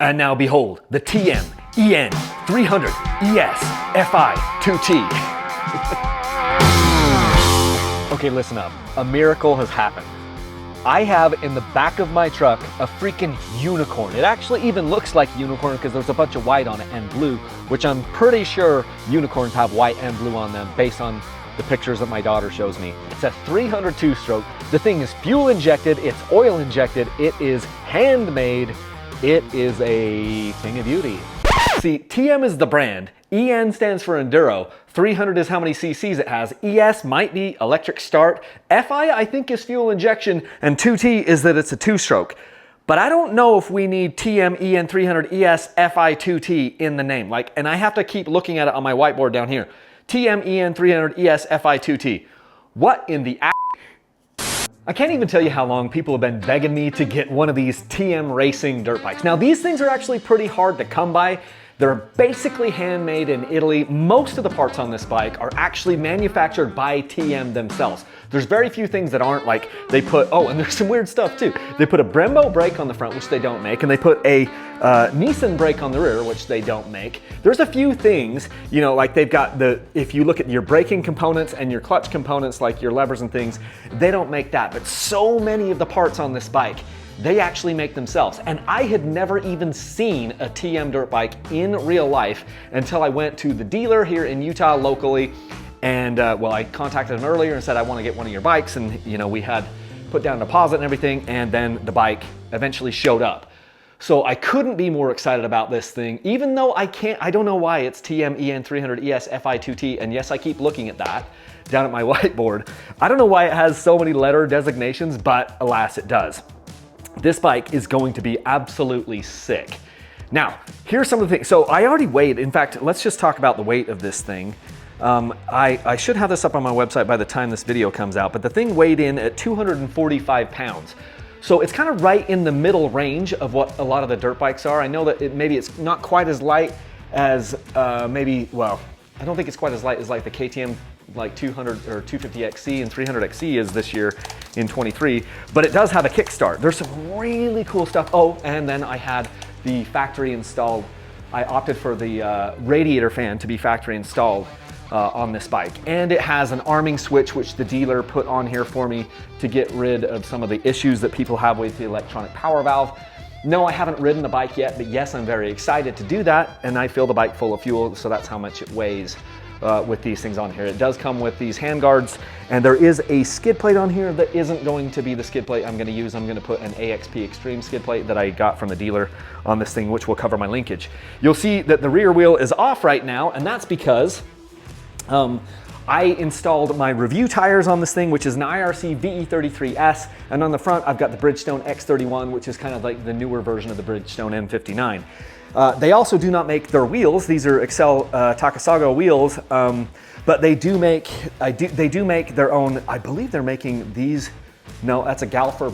And now behold, the TM EN 300 ES FI 2T. Okay, listen up. A miracle has happened. I have in the back of my truck a freaking unicorn. It actually even looks like unicorn because there's a bunch of white on it and blue, which I'm pretty sure unicorns have white and blue on them based on the pictures that my daughter shows me. It's a 300 two-stroke. The thing is fuel injected, it's oil injected, it is handmade, it is a thing of beauty. See, TM is the brand, EN stands for Enduro, 300 is how many cc's it has, ES might be electric start, FI I think is fuel injection, and 2T is that it's a two-stroke. But I don't know if we need TM EN 300 ES FI 2T in the name. And I have to keep looking at it on my whiteboard down here. TM EN 300 ES FI 2T. What in the I can't even tell you how long people have been begging me to get one of these TM racing dirt bikes. Now these things are actually pretty hard to come by. They're basically handmade in Italy. Most of the parts on this bike are actually manufactured by TM themselves. There's very few things that aren't like they put, oh, and there's some weird stuff too. They put a Brembo brake on the front, which they don't make, and they put a Nissan brake on the rear, which they don't make. There's a few things, you know, like they've got if you look at your braking components and your clutch components, like your levers and things, they don't make that. But so many of the parts on this bike, they actually make themselves. And I had never even seen a TM dirt bike in real life until I went to the dealer here in Utah locally. And well, I contacted him earlier and said, I want to get one of your bikes. And you know, we had put down a deposit and everything. And then the bike eventually showed up. So I couldn't be more excited about this thing, even though I don't know why it's TM EN 300 ES FI 2T. And yes, I keep looking at that down at my whiteboard. I don't know why it has so many letter designations, but alas, it does. This bike is going to be absolutely sick. Now, here's some of the things. So I already weighed, in fact, let's just talk about the weight of this thing. I should have this up on my website by the time this video comes out, but the thing weighed in at 245 pounds. So it's kind of right in the middle range of what a lot of the dirt bikes are. I know that maybe it's not quite as light as well, I don't think it's quite as light as like the KTM like 200 or 250 XC and 300 XC is this year in 23, but it does have a kickstart. There's some really cool stuff. Oh, and then I had the factory installed. I opted for the radiator fan to be factory installed on this bike. And it has an arming switch, which the dealer put on here for me to get rid of some of the issues that people have with the electronic power valve. No, I haven't ridden the bike yet, but yes, I'm very excited to do that. And I fill the bike full of fuel, so that's how much it weighs. With these things on here. It does come with these hand guards, and there is a skid plate on here that isn't going to be the skid plate I'm going to use. I'm going to put an AXP Extreme skid plate that I got from the dealer on this thing, which will cover my linkage. You'll see that the rear wheel is off right now, and that's because I installed my review tires on this thing, which is an IRC VE33S, and on the front I've got the Bridgestone X31, which is kind of like the newer version of the Bridgestone M59. They also do not make their wheels. These are Excel Takasago wheels, but they do make their own. I believe they're making these. No, that's a Galfer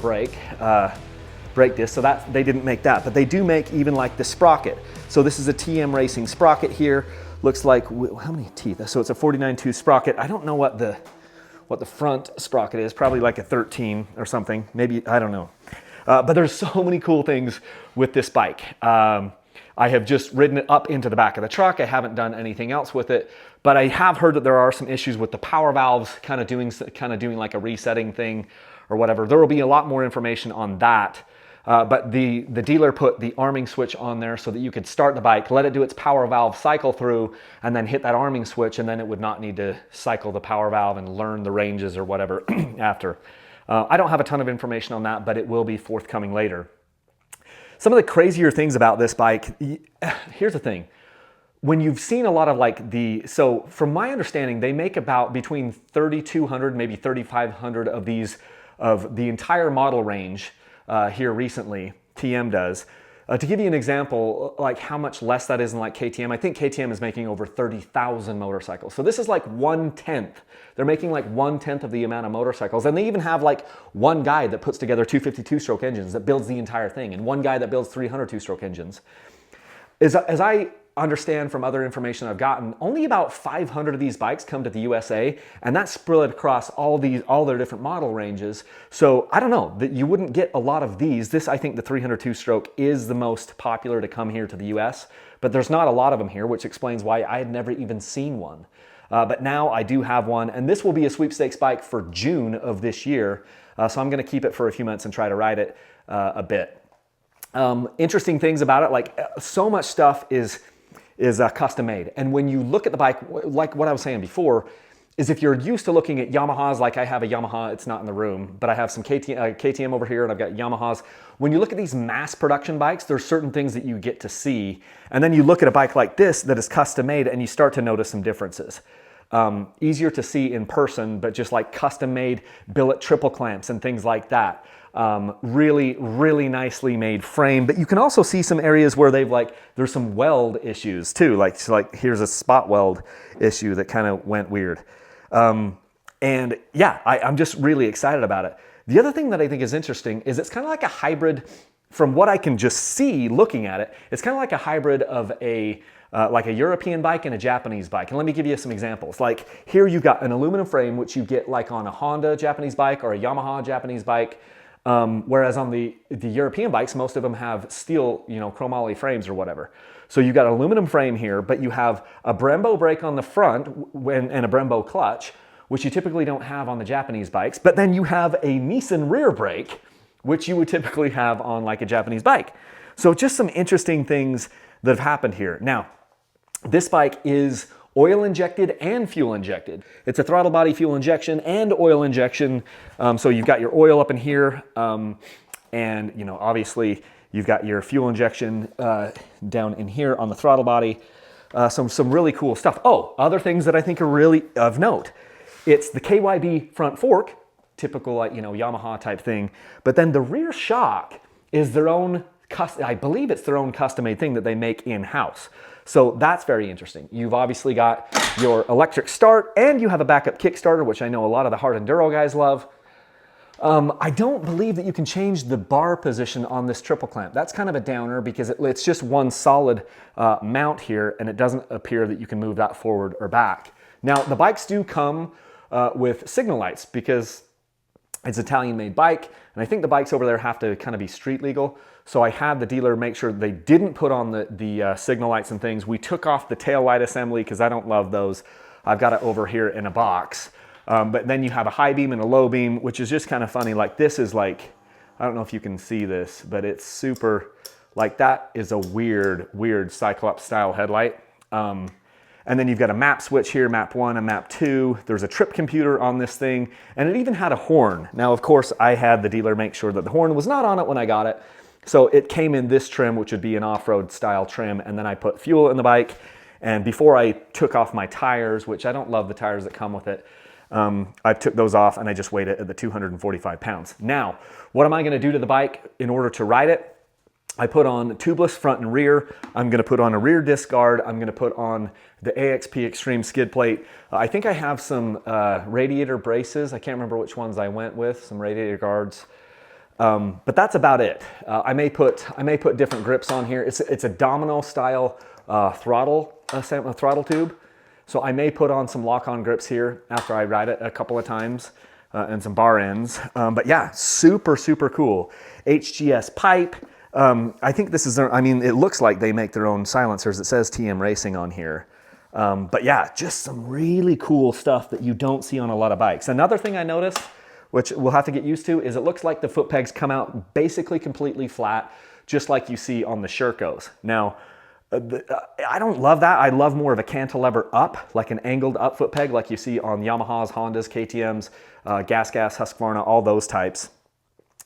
brake disc, so that they didn't make that. But they do make even like the sprocket. So this is a TM Racing sprocket here. Looks like, how many teeth? So it's a 49-tooth sprocket. I don't know what the front sprocket is. Probably like a 13 or something. Maybe, I don't know. But there's so many cool things with this bike. I have just ridden it up into the back of the truck. I haven't done anything else with it, but I have heard that there are some issues with the power valves kind of doing like a resetting thing or whatever. There will be a lot more information on that. But the dealer put the arming switch on there so that you could start the bike, let it do its power valve cycle through, and then hit that arming switch, and then it would not need to cycle the power valve and learn the ranges or whatever after. I don't have a ton of information on that, but it will be forthcoming later. Some of the crazier things about this bike, here's the thing. When you've seen a lot of so from my understanding, they make about between 3,200, maybe 3,500 of these, of the entire model range here recently, TM does. To give you an example, like how much less that is than like KTM, I think KTM is making over 30,000 motorcycles. So this is like 1/10. They're making like 1/10 of the amount of motorcycles. And they even have like one guy that puts together 252 stroke engines that builds the entire thing, and one guy that builds 300 two-stroke engines. As I understand from other information I've gotten, only about 500 of these bikes come to the USA, and that's spread across all their different model ranges. So I don't know, that you wouldn't get a lot of these. This, I think the 300 two-stroke is the most popular to come here to the US, but there's not a lot of them here, which explains why I had never even seen one. But now I do have one, and this will be a sweepstakes bike for June of this year. So I'm gonna keep it for a few months and try to ride it a bit. Interesting things about it, like so much stuff is custom made. And when you look at the bike, like what I was saying before, is if you're used to looking at Yamahas, like I have a Yamaha, it's not in the room, but I have some KTM over here and I've got Yamahas. When you look at these mass production bikes, there's certain things that you get to see. And then you look at a bike like this that is custom made and you start to notice some differences. Easier to see in person, but just like custom made billet triple clamps and things like that. Really, really nicely made frame, but you can also see some areas where there's some weld issues too. Like here's a spot weld issue that kind of went weird. And yeah, I'm just really excited about it. The other thing that I think is interesting is it's kind of like a hybrid, from what I can just see looking at it, it's kind of like a hybrid of like a European bike and a Japanese bike. And let me give you some examples. Like here you've got an aluminum frame, which you get like on a Honda Japanese bike or a Yamaha Japanese bike. Whereas on the European bikes, most of them have steel, chromoly frames or whatever. So you've got an aluminum frame here, but you have a Brembo brake on the front and a Brembo clutch, which you typically don't have on the Japanese bikes. But then you have a Nissan rear brake, which you would typically have on like a Japanese bike. So just some interesting things that have happened here. Now, this bike is oil injected and fuel injected. It's a throttle body fuel injection and oil injection. So you've got your oil up in here, and obviously you've got your fuel injection down in here on the throttle body. Some really cool stuff. Oh, other things that I think are really of note. It's the KYB front fork, typical Yamaha type thing, but then the rear shock is their own, I believe it's their own custom made thing that they make in-house. So that's very interesting. You've obviously got your electric start and you have a backup kickstarter, which I know a lot of the hard enduro guys love. I don't believe that you can change the bar position on this triple clamp. That's kind of a downer because it's just one solid mount here, and it doesn't appear that you can move that forward or back. Now, the bikes do come with signal lights because it's an Italian-made bike, and I think the bikes over there have to kind of be street legal. So I had the dealer make sure they didn't put on the signal lights and things. We took off the tail light assembly because I don't love those. I've got it over here in a box. But then you have a high beam and a low beam, which is just kind of funny. Like this is like, I don't know if you can see this, but it's super, like that is a weird Cyclops style headlight. And then you've got a map switch here, map 1 and map 2. There's a trip computer on this thing, and it even had a horn. Now, of course, I had the dealer make sure that the horn was not on it when I got it. So it came in this trim, which would be an off-road style trim, and then I put fuel in the bike. And before I took off my tires, which I don't love the tires that come with it, I took those off and I just weighed it at the 245 pounds. Now, what am I gonna do to the bike in order to ride it? I put on tubeless front and rear. I'm gonna put on a rear disc guard. I'm gonna put on the AXP Extreme skid plate. I think I have some radiator braces. I can't remember which ones I went with, some radiator guards. But that's about it. I may put different grips on here. It's a domino style throttle tube. So I may put on some lock-on grips here after I ride it a couple of times and some bar ends. But yeah, super cool. HGS pipe. I think this is, it looks like they make their own silencers. It says TM Racing on here. But yeah, just some really cool stuff that you don't see on a lot of bikes. Another thing I noticed, which we'll have to get used to, is it looks like the foot pegs come out basically completely flat, just like you see on the Shercos. Now, I don't love that. I love more of a cantilever up, like an angled up foot peg, like you see on Yamahas, Hondas, KTMs, Gas, Husqvarna, all those types.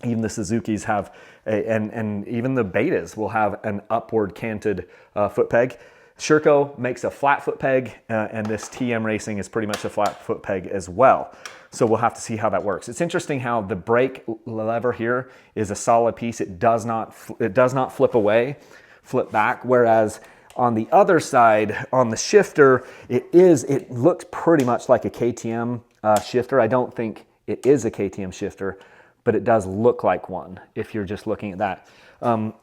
Even the Suzukis have, and even the Betas will have an upward canted foot peg. Sherco makes a flat foot peg, and this TM Racing is pretty much a flat foot peg as well. So we'll have to see how that works. It's interesting how the brake lever here is a solid piece. It does not flip away, flip back, whereas on the other side, on the shifter, it looks pretty much like a KTM shifter. I don't think it is a KTM shifter, but it does look like one if you're just looking at that.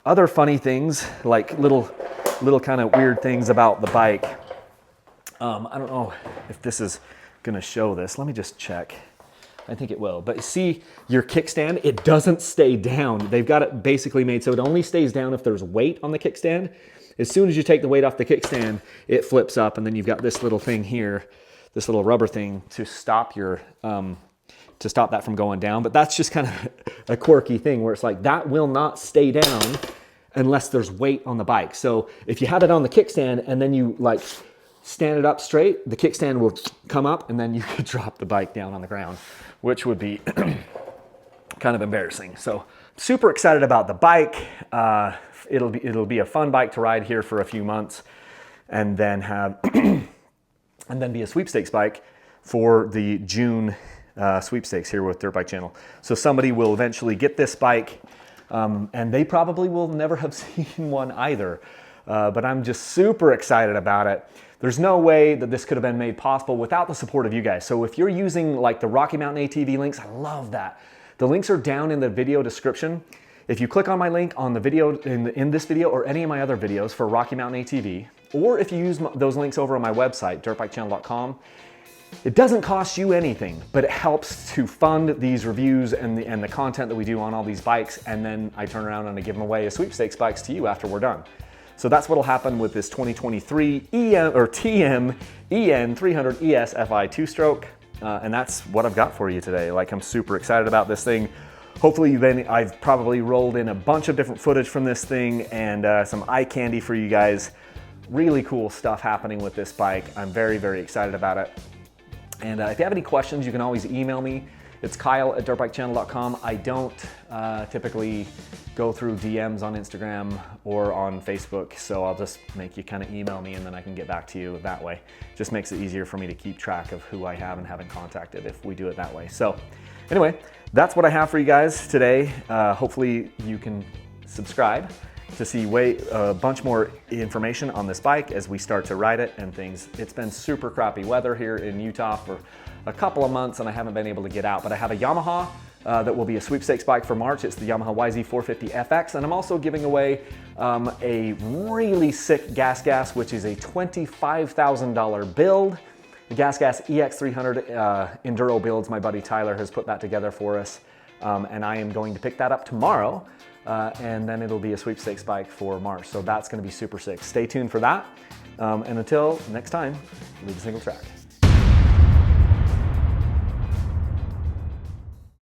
Other funny things, like little little kind of weird things about the bike. I don't know if this is gonna show this. Let me just check. I think it will. But see your kickstand, it doesn't stay down. They've got it basically made so it only stays down if there's weight on the kickstand. As soon as you take the weight off the kickstand, it flips up, and then you've got this little thing here, this little rubber thing to stop your to stop that from going down. But that's just kind of a quirky thing where it's like that will not stay down unless there's weight on the bike. So if you have it on the kickstand and then you like stand it up straight, the kickstand will come up and then you could drop the bike down on the ground, which would be kind of embarrassing. So super excited about the bike. It'll be a fun bike to ride here for a few months, and then have and then be a sweepstakes bike for the June sweepstakes here with Dirt Bike Channel. So somebody will eventually get this bike, and they probably will never have seen one either. But I'm just super excited about it. There's no way that this could have been made possible without the support of you guys. So if you're using like the Rocky Mountain ATV links, I love that. The links are down in the video description. If you click on my link on the video in this video or any of my other videos for Rocky Mountain ATV, or if you use those links over on my website, dirtbikechannel.com, it doesn't cost you anything, but it helps to fund these reviews and the content that we do on all these bikes. And then I turn around and I give them away as sweepstakes bikes to you after we're done. So that's what'll happen with this 2023 TM EN 300 ES FI 2-stroke. And that's what I've got for you today. Like, I'm super excited about this thing. Hopefully I've probably rolled in a bunch of different footage from this thing and some eye candy for you guys. Really cool stuff happening with this bike. I'm very, very excited about it. And if you have any questions, you can always email me. It's kyle@dirtbikechannel.com. I don't typically go through DMs on Instagram or on Facebook, so I'll just make you kind of email me and then I can get back to you that way. Just makes it easier for me to keep track of who I have and haven't contacted if we do it that way. So anyway, that's what I have for you guys today. Hopefully you can subscribe to see a bunch more information on this bike as we start to ride it and things. It's been super crappy weather here in Utah for a couple of months and I haven't been able to get out, but I have a Yamaha that will be a sweepstakes bike for March. It's the Yamaha YZ450FX, and I'm also giving away a really sick gas, which is a $25,000 build. The Gas EX300 Enduro builds, my buddy Tyler has put that together for us, and I am going to pick that up tomorrow, and then it'll be a sweepstakes bike for March. So that's going to be super sick. Stay tuned for that, and until next time, leave a single track.